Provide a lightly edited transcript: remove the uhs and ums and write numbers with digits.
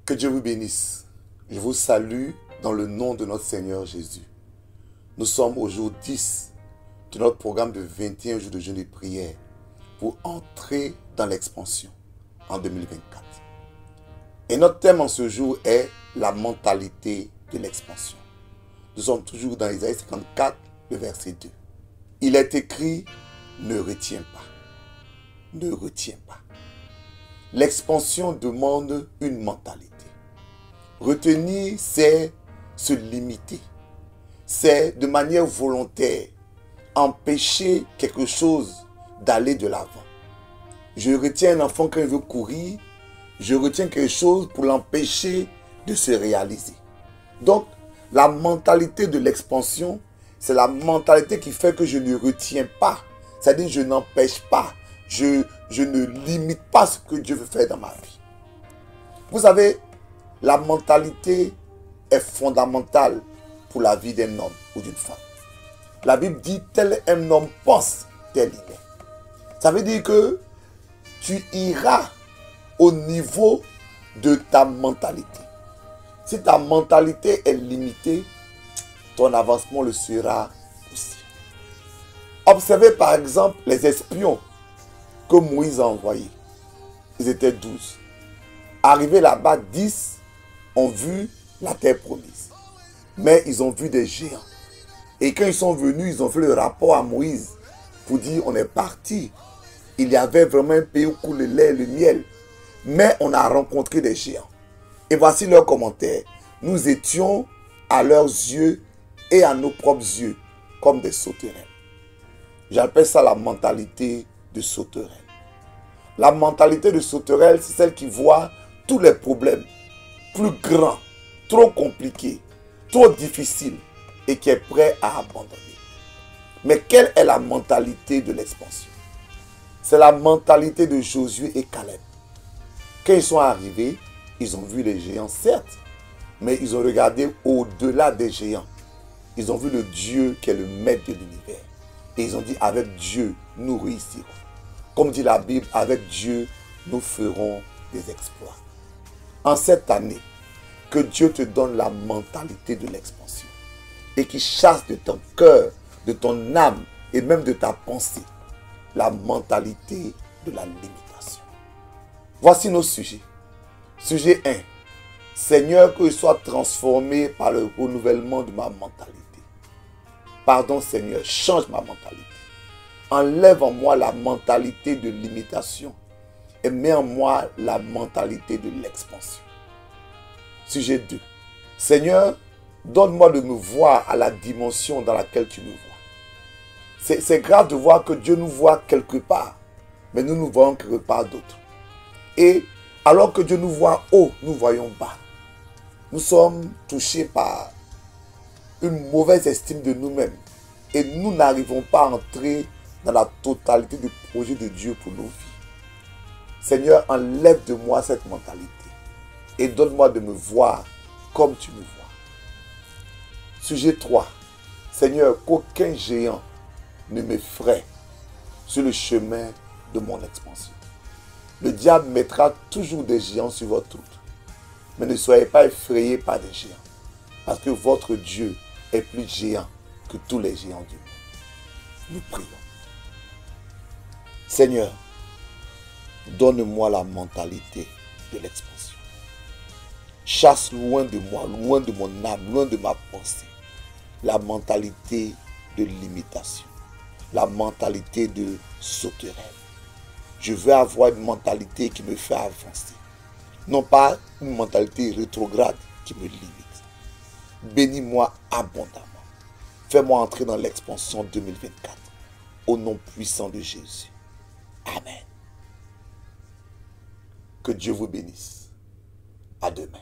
Que Dieu vous bénisse. Je vous salue dans le nom de notre Seigneur Jésus. Nous sommes au jour 10 de notre programme de 21 jours de jeûne et de prière pour entrer dans l'expansion en 2024. Et notre thème en ce jour est la mentalité de l'expansion. Nous sommes toujours dans Isaïe 54, le verset 2. Il est écrit, ne retiens pas. Ne retiens pas. L'expansion demande une mentalité. Retenir, c'est se limiter. C'est de manière volontaire empêcher quelque chose d'aller de l'avant. Je retiens un enfant quand il veut courir, je retiens quelque chose pour l'empêcher de se réaliser. Donc, la mentalité de l'expansion, c'est la mentalité qui fait que je ne retiens pas. C'est-à-dire, je n'empêche pas, je ne limite pas ce que Dieu veut faire dans ma vie. Vous savez, la mentalité est fondamentale pour la vie d'un homme ou d'une femme. La Bible dit, tel un homme pense, tel il est. Ça veut dire que tu iras au niveau de ta mentalité. Si ta mentalité est limitée, ton avancement le sera aussi. Observez par exemple les espions que Moïse a envoyés. Ils étaient 12. Arrivés là-bas, 10 ont vu la terre promise. Mais ils ont vu des géants. Et quand ils sont venus, ils ont fait le rapport à Moïse pour dire on est parti. Il y avait vraiment un pays où coule le lait et le miel. Mais on a rencontré des géants. Et voici leur commentaire. Nous étions à leurs yeux et à nos propres yeux comme des sauterelles. J'appelle ça la mentalité de sauterelle. La mentalité de sauterelle, c'est celle qui voit tous les problèmes plus grands, trop compliqués, trop difficiles et qui est prêt à abandonner. Mais quelle est la mentalité de l'expansion? C'est la mentalité de Josué et Caleb. Quand ils sont arrivés, ils ont vu les géants, certes, mais ils ont regardé au-delà des géants. Ils ont vu le Dieu qui est le maître de l'univers. Et ils ont dit, avec Dieu, nous réussirons. Comme dit la Bible, avec Dieu, nous ferons des exploits. En cette année, que Dieu te donne la mentalité de l'expansion et qu'il chasse de ton cœur, de ton âme et même de ta pensée la mentalité de la limitation. Voici nos sujets. Sujet 1. Seigneur, que je sois transformé par le renouvellement de ma mentalité. Pardon Seigneur, change ma mentalité. Enlève en moi la mentalité de limitation et mets en moi la mentalité de l'expansion. Sujet 2. Seigneur, donne-moi de me voir à la dimension dans laquelle tu me vois. C'est grave de voir que Dieu nous voit quelque part, mais nous nous voyons quelque part d'autre. Et alors que Dieu nous voit haut, nous voyons bas. Nous sommes touchés par une mauvaise estime de nous-mêmes. Et nous n'arrivons pas à entrer dans la totalité du projet de Dieu pour nos vies. Seigneur, enlève de moi cette mentalité. Et donne-moi de me voir comme tu me vois. Sujet 3. Seigneur, qu'aucun géant ne m'effraie sur le chemin de mon expansion. Le diable mettra toujours des géants sur votre route. Mais ne soyez pas effrayés par des géants. Parce que votre Dieu est plus géant que tous les géants du monde. Nous prions. Seigneur, donne-moi la mentalité de l'expansion. Chasse loin de moi, loin de mon âme, loin de ma pensée, la mentalité de limitation, la mentalité de sauterelle. Je veux avoir une mentalité qui me fait avancer, non pas une mentalité rétrograde qui me limite. Bénis-moi abondamment. Fais-moi entrer dans l'expansion 2024. Au nom puissant de Jésus. Amen. Que Dieu vous bénisse. À demain.